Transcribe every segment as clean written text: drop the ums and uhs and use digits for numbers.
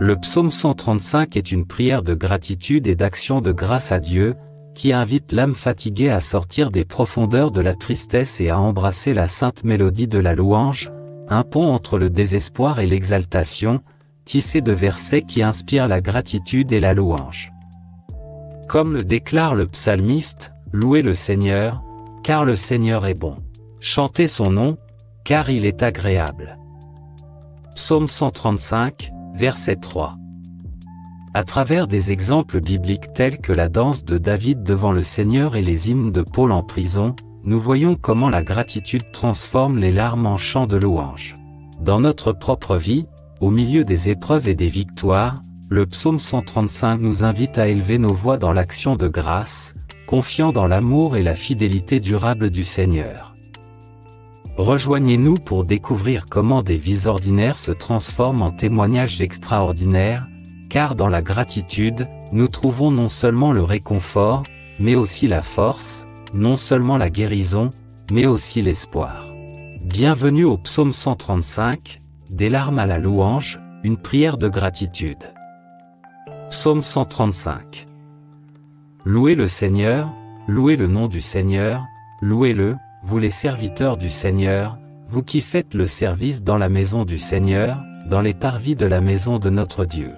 Le psaume 135 est une prière de gratitude et d'action de grâce à Dieu, qui invite l'âme fatiguée à sortir des profondeurs de la tristesse et à embrasser la sainte mélodie de la louange, un pont entre le désespoir et l'exaltation, tissé de versets qui inspirent la gratitude et la louange. Comme le déclare le psalmiste, louez le Seigneur, car le Seigneur est bon. Chantez son nom, car il est agréable. Psaume 135, verset 3. À travers des exemples bibliques tels que la danse de David devant le Seigneur et les hymnes de Paul en prison, nous voyons comment la gratitude transforme les larmes en chants de louange. Dans notre propre vie, au milieu des épreuves et des victoires, le psaume 135 nous invite à élever nos voix dans l'action de grâce, confiant dans l'amour et la fidélité durable du Seigneur. Rejoignez-nous pour découvrir comment des vies ordinaires se transforment en témoignages extraordinaires, car dans la gratitude, nous trouvons non seulement le réconfort, mais aussi la force, non seulement la guérison, mais aussi l'espoir. Bienvenue au psaume 135, des larmes à la louange, une prière de gratitude. Psaume 135. Louez le Seigneur, louez le nom du Seigneur, louez-le, vous les serviteurs du Seigneur, vous qui faites le service dans la maison du Seigneur, dans les parvis de la maison de notre Dieu.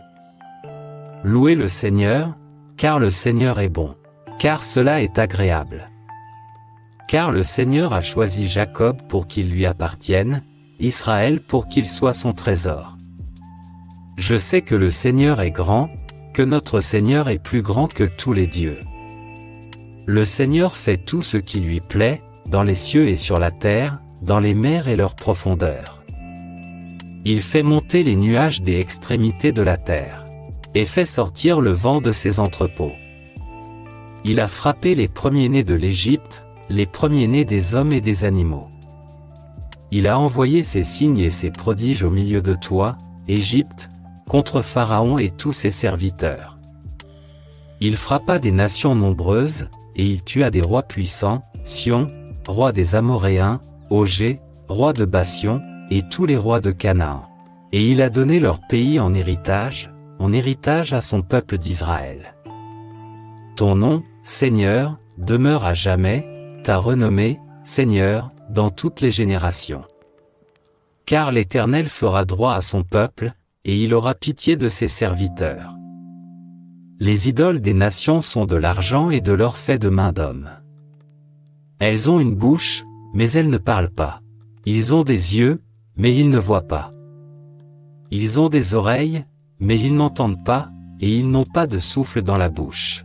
Louez le Seigneur, car le Seigneur est bon, car cela est agréable. Car le Seigneur a choisi Jacob pour qu'il lui appartienne, Israël pour qu'il soit son trésor. Je sais que le Seigneur est grand, que notre Seigneur est plus grand que tous les dieux. Le Seigneur fait tout ce qui lui plaît, dans les cieux et sur la terre, dans les mers et leurs profondeurs. Il fait monter les nuages des extrémités de la terre, et fait sortir le vent de ses entrepôts. Il a frappé les premiers-nés de l'Égypte, les premiers-nés des hommes et des animaux. Il a envoyé ses signes et ses prodiges au milieu de toi, Égypte, contre Pharaon et tous ses serviteurs. Il frappa des nations nombreuses, et il tua des rois puissants, Sion, roi des Amoréens, Ogé, roi de Bassion, et tous les rois de Canaan. Et il a donné leur pays en héritage à son peuple d'Israël. Ton nom, Seigneur, demeure à jamais, ta renommée, Seigneur, dans toutes les générations. Car l'Éternel fera droit à son peuple, et il aura pitié de ses serviteurs. Les idoles des nations sont de l'argent et de l'or fait de main d'homme. Elles ont une bouche, mais elles ne parlent pas. Ils ont des yeux, mais ils ne voient pas. Ils ont des oreilles, mais ils n'entendent pas, et ils n'ont pas de souffle dans la bouche.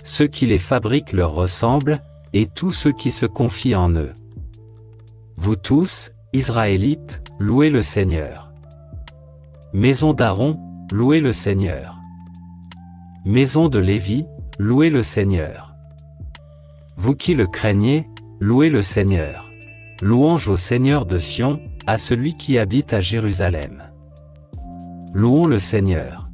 Ceux qui les fabriquent leur ressemblent, et tous ceux qui se confient en eux. Vous tous, Israélites, louez le Seigneur. Maison d'Aaron, louez le Seigneur. Maison de Lévi, louez le Seigneur. Vous qui le craignez, louez le Seigneur. Louange au Seigneur de Sion, à celui qui habite à Jérusalem. Louons le Seigneur.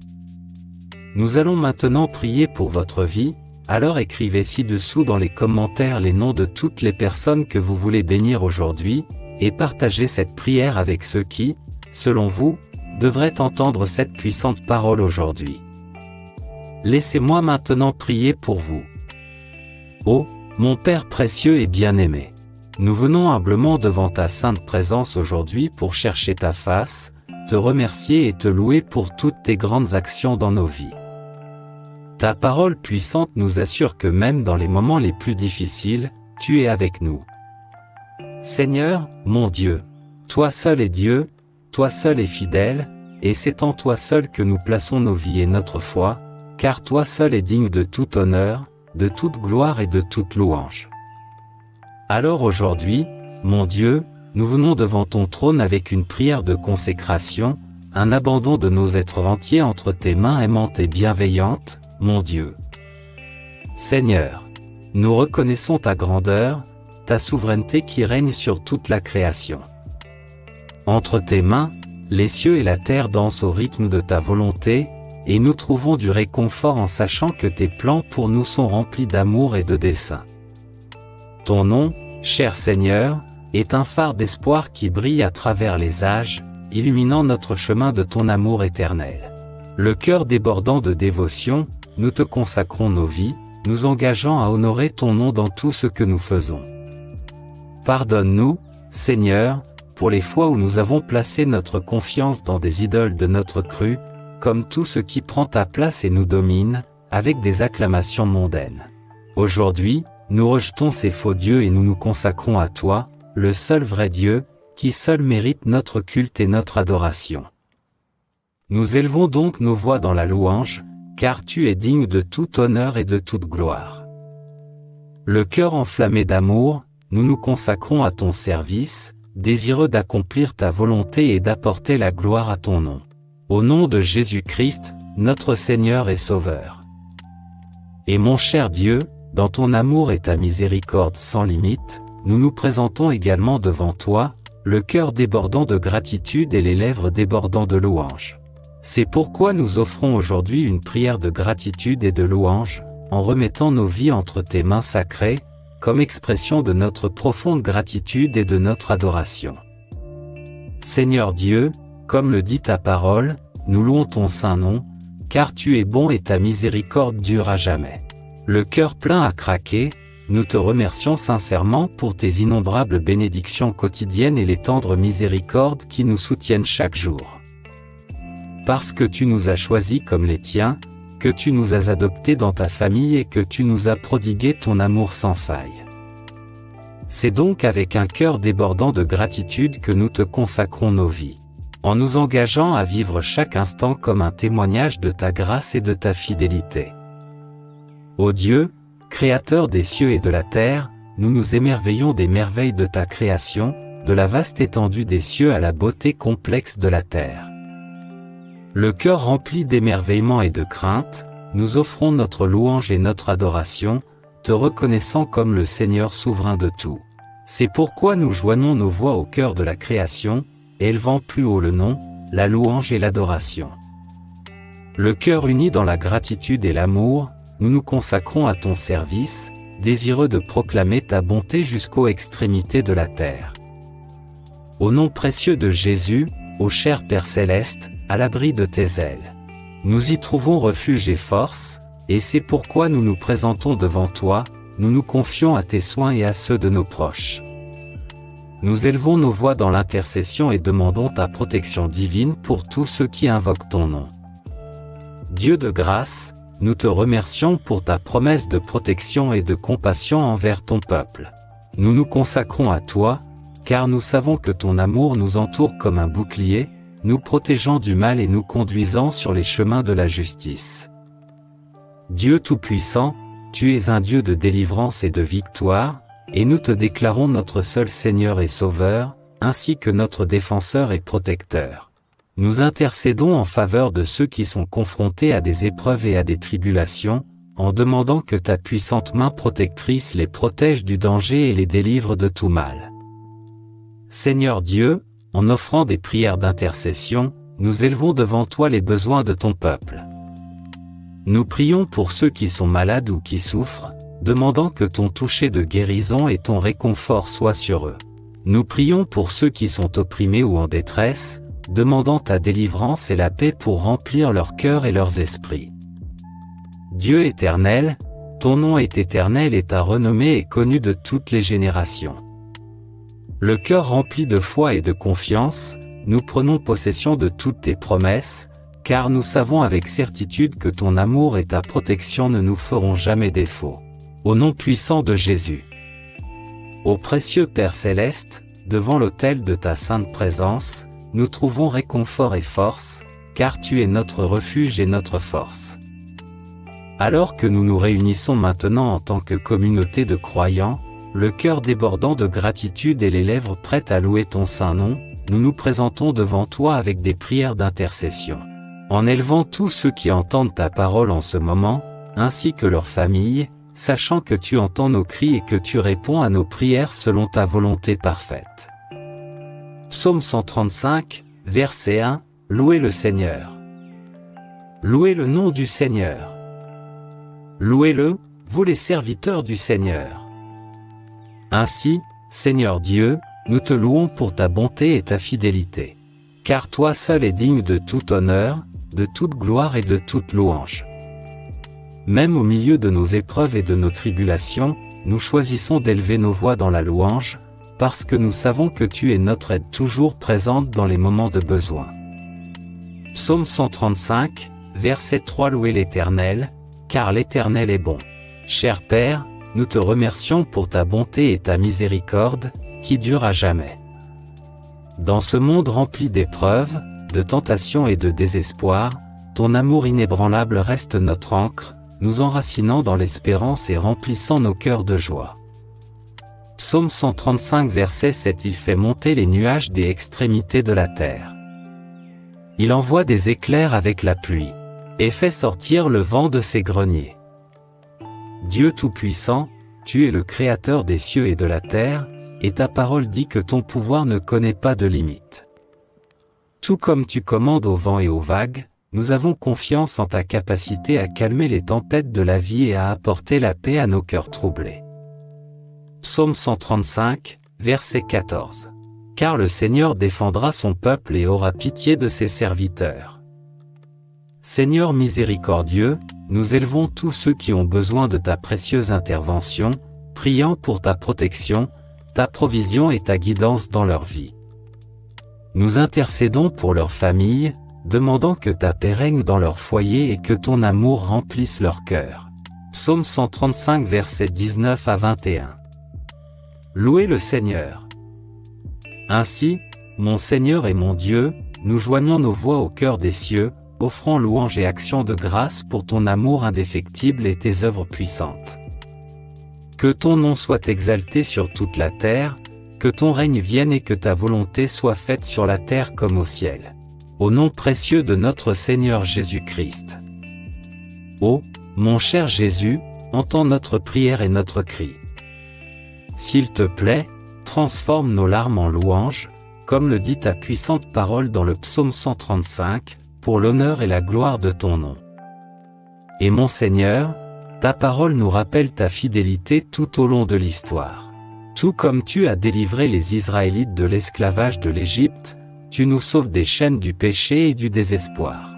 Nous allons maintenant prier pour votre vie, alors écrivez ci-dessous dans les commentaires les noms de toutes les personnes que vous voulez bénir aujourd'hui, et partagez cette prière avec ceux qui, selon vous, devraient entendre cette puissante parole aujourd'hui. Laissez-moi maintenant prier pour vous. Ô, mon Père précieux et bien-aimé, nous venons humblement devant ta sainte présence aujourd'hui pour chercher ta face, te remercier et te louer pour toutes tes grandes actions dans nos vies. Ta parole puissante nous assure que même dans les moments les plus difficiles, tu es avec nous. Seigneur, mon Dieu, toi seul es Dieu, toi seul es fidèle, et c'est en toi seul que nous plaçons nos vies et notre foi, car toi seul es digne de tout honneur, de toute gloire et de toute louange. Alors aujourd'hui, mon Dieu, nous venons devant ton trône avec une prière de consécration, un abandon de nos êtres entiers entre tes mains aimantes et bienveillantes, mon Dieu. Seigneur, nous reconnaissons ta grandeur, ta souveraineté qui règne sur toute la création. Entre tes mains, les cieux et la terre dansent au rythme de ta volonté, et nous trouvons du réconfort en sachant que tes plans pour nous sont remplis d'amour et de dessein. Ton nom, cher Seigneur, est un phare d'espoir qui brille à travers les âges, illuminant notre chemin de ton amour éternel. Le cœur débordant de dévotion, nous te consacrons nos vies, nous engageant à honorer ton nom dans tout ce que nous faisons. Pardonne-nous, Seigneur, pour les fois où nous avons placé notre confiance dans des idoles de notre cru, comme tout ce qui prend ta place et nous domine, avec des acclamations mondaines. Aujourd'hui, nous rejetons ces faux dieux et nous nous consacrons à toi, le seul vrai Dieu, qui seul mérite notre culte et notre adoration. Nous élevons donc nos voix dans la louange, car tu es digne de tout honneur et de toute gloire. Le cœur enflammé d'amour, nous nous consacrons à ton service, désireux d'accomplir ta volonté et d'apporter la gloire à ton nom. Au nom de Jésus-Christ, notre Seigneur et Sauveur. Et mon cher Dieu, dans ton amour et ta miséricorde sans limite, nous nous présentons également devant toi, le cœur débordant de gratitude et les lèvres débordant de louange. C'est pourquoi nous offrons aujourd'hui une prière de gratitude et de louange, en remettant nos vies entre tes mains sacrées, comme expression de notre profonde gratitude et de notre adoration. Seigneur Dieu, comme le dit ta parole, nous louons ton saint nom, car tu es bon et ta miséricorde dure à jamais. Le cœur plein à craquer, nous te remercions sincèrement pour tes innombrables bénédictions quotidiennes et les tendres miséricordes qui nous soutiennent chaque jour. Parce que tu nous as choisis comme les tiens, que tu nous as adoptés dans ta famille et que tu nous as prodigué ton amour sans faille. C'est donc avec un cœur débordant de gratitude que nous te consacrons nos vies, en nous engageant à vivre chaque instant comme un témoignage de ta grâce et de ta fidélité. Ô Dieu, Créateur des cieux et de la terre, nous nous émerveillons des merveilles de ta création, de la vaste étendue des cieux à la beauté complexe de la terre. Le cœur rempli d'émerveillement et de crainte, nous offrons notre louange et notre adoration, te reconnaissant comme le Seigneur souverain de tout. C'est pourquoi nous joignons nos voix au cœur de la création, élevant plus haut le nom, la louange et l'adoration. Le cœur uni dans la gratitude et l'amour, nous nous consacrons à ton service, désireux de proclamer ta bonté jusqu'aux extrémités de la terre. Au nom précieux de Jésus, ô cher Père céleste, à l'abri de tes ailes, nous y trouvons refuge et force, et c'est pourquoi nous nous présentons devant toi, nous nous confions à tes soins et à ceux de nos proches. Nous élevons nos voix dans l'intercession et demandons ta protection divine pour tous ceux qui invoquent ton nom. Dieu de grâce, nous te remercions pour ta promesse de protection et de compassion envers ton peuple. Nous nous consacrons à toi, car nous savons que ton amour nous entoure comme un bouclier, nous protégeant du mal et nous conduisant sur les chemins de la justice. Dieu Tout-Puissant, tu es un Dieu de délivrance et de victoire, et nous te déclarons notre seul Seigneur et Sauveur, ainsi que notre défenseur et protecteur. Nous intercédons en faveur de ceux qui sont confrontés à des épreuves et à des tribulations, en demandant que ta puissante main protectrice les protège du danger et les délivre de tout mal. Seigneur Dieu, en offrant des prières d'intercession, nous élevons devant toi les besoins de ton peuple. Nous prions pour ceux qui sont malades ou qui souffrent, demandant que ton toucher de guérison et ton réconfort soient sur eux. Nous prions pour ceux qui sont opprimés ou en détresse, demandant ta délivrance et la paix pour remplir leur cœur et leurs esprits. Dieu éternel, ton nom est éternel et ta renommée est connue de toutes les générations. Le cœur rempli de foi et de confiance, nous prenons possession de toutes tes promesses, car nous savons avec certitude que ton amour et ta protection ne nous feront jamais défaut. Au nom puissant de Jésus. Ô précieux Père céleste, devant l'autel de ta sainte présence, nous trouvons réconfort et force, car tu es notre refuge et notre force. Alors que nous nous réunissons maintenant en tant que communauté de croyants, le cœur débordant de gratitude et les lèvres prêtes à louer ton saint nom, nous nous présentons devant toi avec des prières d'intercession. En élevant tous ceux qui entendent ta parole en ce moment, ainsi que leurs familles, sachant que tu entends nos cris et que tu réponds à nos prières selon ta volonté parfaite. Psaume 135, verset 1, Louez le Seigneur. Louez le nom du Seigneur. Louez-le, vous les serviteurs du Seigneur. Ainsi, Seigneur Dieu, nous te louons pour ta bonté et ta fidélité. car toi seul es digne de tout honneur, de toute gloire et de toute louange. Même au milieu de nos épreuves et de nos tribulations, nous choisissons d'élever nos voix dans la louange, parce que nous savons que tu es notre aide toujours présente dans les moments de besoin. Psaume 135, verset 3. Louez l'Éternel, car l'Éternel est bon. Cher Père, nous te remercions pour ta bonté et ta miséricorde, qui dure à jamais. Dans ce monde rempli d'épreuves, de tentations et de désespoir, ton amour inébranlable reste notre ancre, nous enracinant dans l'espérance et remplissant nos cœurs de joie. Psaume 135 verset 7. Il fait monter les nuages des extrémités de la terre. Il envoie des éclairs avec la pluie, et fait sortir le vent de ses greniers. Dieu Tout-Puissant, tu es le Créateur des cieux et de la terre, et ta parole dit que ton pouvoir ne connaît pas de limite. Tout comme tu commandes au vent et aux vagues, nous avons confiance en ta capacité à calmer les tempêtes de la vie et à apporter la paix à nos cœurs troublés. Psaume 135, verset 14. Car le Seigneur défendra son peuple et aura pitié de ses serviteurs. Seigneur miséricordieux, nous élevons tous ceux qui ont besoin de ta précieuse intervention, priant pour ta protection, ta provision et ta guidance dans leur vie. Nous intercédons pour leur famille, demandant que ta paix règne dans leur foyer et que ton amour remplisse leur cœur. Psaume 135 versets 19 à 21. Louez le Seigneur. Ainsi, mon Seigneur et mon Dieu, nous joignons nos voix au cœur des cieux, offrant louange et action de grâce pour ton amour indéfectible et tes œuvres puissantes. Que ton nom soit exalté sur toute la terre, que ton règne vienne et que ta volonté soit faite sur la terre comme au ciel. Au nom précieux de notre Seigneur Jésus-Christ. Ô, mon cher Jésus, entends notre prière et notre cri. S'il te plaît, transforme nos larmes en louanges, comme le dit ta puissante parole dans le psaume 135, pour l'honneur et la gloire de ton nom. Et mon Seigneur, ta parole nous rappelle ta fidélité tout au long de l'histoire. Tout comme tu as délivré les Israélites de l'esclavage de l'Égypte, tu nous sauves des chaînes du péché et du désespoir.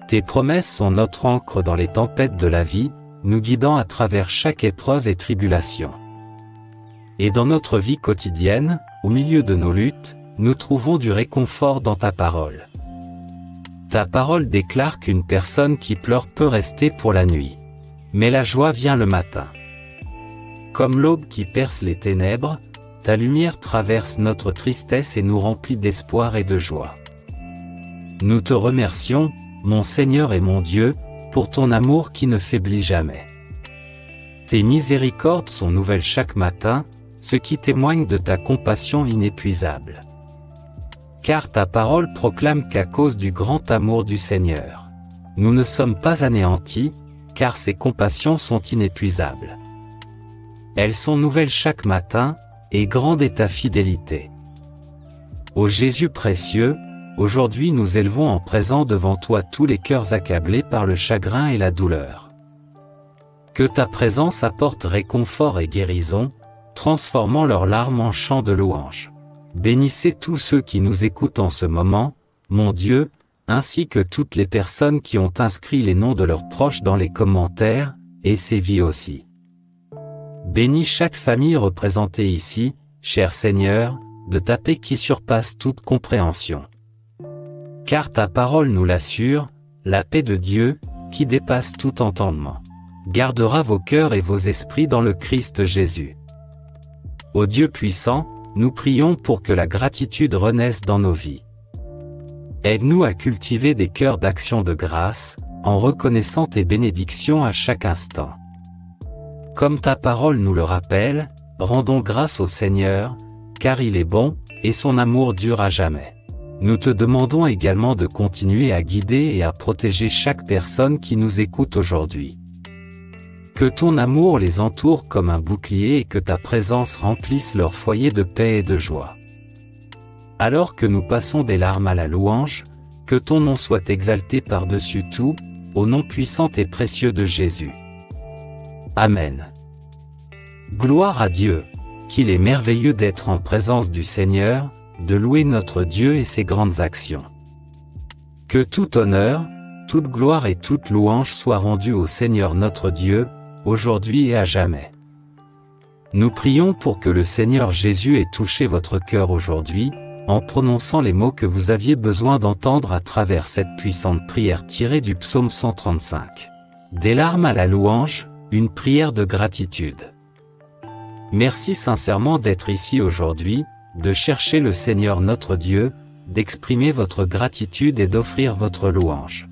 Tes promesses sont notre ancre dans les tempêtes de la vie, nous guidant à travers chaque épreuve et tribulation. Et dans notre vie quotidienne, au milieu de nos luttes, nous trouvons du réconfort dans ta parole. Ta parole déclare qu'une personne qui pleure peut rester pour la nuit. Mais la joie vient le matin. Comme l'aube qui perce les ténèbres, ta lumière traverse notre tristesse et nous remplit d'espoir et de joie. Nous te remercions, mon Seigneur et mon Dieu, pour ton amour qui ne faiblit jamais. Tes miséricordes sont nouvelles chaque matin, ce qui témoigne de ta compassion inépuisable. Car ta parole proclame qu'à cause du grand amour du Seigneur, nous ne sommes pas anéantis, car ses compassions sont inépuisables. Elles sont nouvelles chaque matin, et grande est ta fidélité. Ô Jésus précieux, aujourd'hui nous élevons en présent devant toi tous les cœurs accablés par le chagrin et la douleur. Que ta présence apporte réconfort et guérison, transformant leurs larmes en chants de louange. Bénissez tous ceux qui nous écoutent en ce moment, mon Dieu, ainsi que toutes les personnes qui ont inscrit les noms de leurs proches dans les commentaires, et ces vies aussi. Bénis chaque famille représentée ici, cher Seigneur, de ta paix qui surpasse toute compréhension. Car ta parole nous l'assure, la paix de Dieu, qui dépasse tout entendement, gardera vos cœurs et vos esprits dans le Christ Jésus. Ô Dieu puissant, nous prions pour que la gratitude renaisse dans nos vies. Aide-nous à cultiver des cœurs d'action de grâce, en reconnaissant tes bénédictions à chaque instant. Comme ta parole nous le rappelle, rendons grâce au Seigneur, car il est bon, et son amour dure à jamais. Nous te demandons également de continuer à guider et à protéger chaque personne qui nous écoute aujourd'hui. Que ton amour les entoure comme un bouclier et que ta présence remplisse leur foyer de paix et de joie. Alors que nous passons des larmes à la louange, que ton nom soit exalté par-dessus tout, au nom puissant et précieux de Jésus. Amen. Gloire à Dieu, qu'il est merveilleux d'être en présence du Seigneur, de louer notre Dieu et ses grandes actions. Que tout honneur, toute gloire et toute louange soient rendues au Seigneur notre Dieu, aujourd'hui et à jamais. Nous prions pour que le Seigneur Jésus ait touché votre cœur aujourd'hui, en prononçant les mots que vous aviez besoin d'entendre à travers cette puissante prière tirée du psaume 135. Des larmes à la louange, une prière de gratitude. Merci sincèrement d'être ici aujourd'hui, de chercher le Seigneur notre Dieu, d'exprimer votre gratitude et d'offrir votre louange.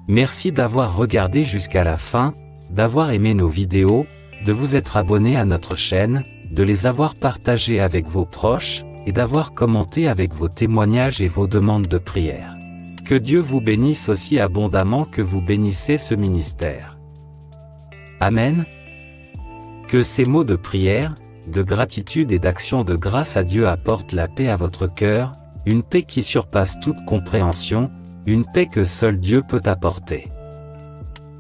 Merci d'avoir regardé jusqu'à la fin, d'avoir aimé nos vidéos, de vous être abonné à notre chaîne, de les avoir partagées avec vos proches, et d'avoir commenté avec vos témoignages et vos demandes de prière. Que Dieu vous bénisse aussi abondamment que vous bénissez ce ministère. Amen. Que ces mots de prière, de gratitude et d'action de grâce à Dieu apportent la paix à votre cœur, une paix qui surpasse toute compréhension, une paix que seul Dieu peut apporter.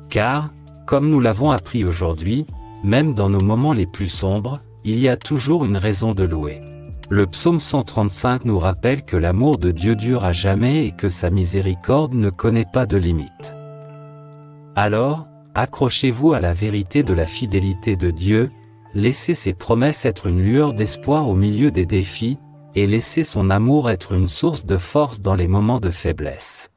Car, comme nous l'avons appris aujourd'hui, même dans nos moments les plus sombres, il y a toujours une raison de louer. Le psaume 135 nous rappelle que l'amour de Dieu dure à jamais et que sa miséricorde ne connaît pas de limite. Alors, accrochez-vous à la vérité de la fidélité de Dieu, laissez ses promesses être une lueur d'espoir au milieu des défis, et laissez son amour être une source de force dans les moments de faiblesse.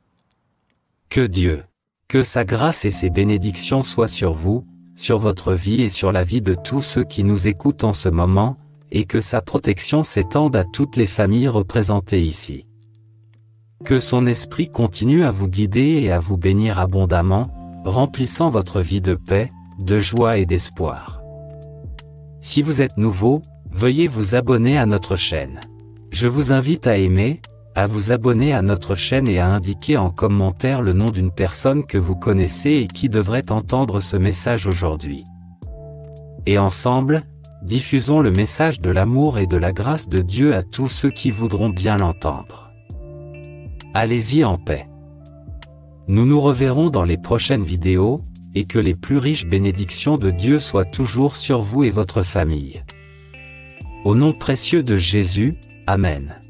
Que Dieu, que sa grâce et ses bénédictions soient sur vous, sur votre vie et sur la vie de tous ceux qui nous écoutent en ce moment, et que sa protection s'étende à toutes les familles représentées ici. Que son esprit continue à vous guider et à vous bénir abondamment, remplissant votre vie de paix, de joie et d'espoir. Si vous êtes nouveau, veuillez vous abonner à notre chaîne. Je vous invite à aimer, à vous abonner à notre chaîne et à indiquer en commentaire le nom d'une personne que vous connaissez et qui devrait entendre ce message aujourd'hui. Et ensemble, diffusons le message de l'amour et de la grâce de Dieu à tous ceux qui voudront bien l'entendre. Allez-y en paix. Nous nous reverrons dans les prochaines vidéos, et que les plus riches bénédictions de Dieu soient toujours sur vous et votre famille. Au nom précieux de Jésus, Amen.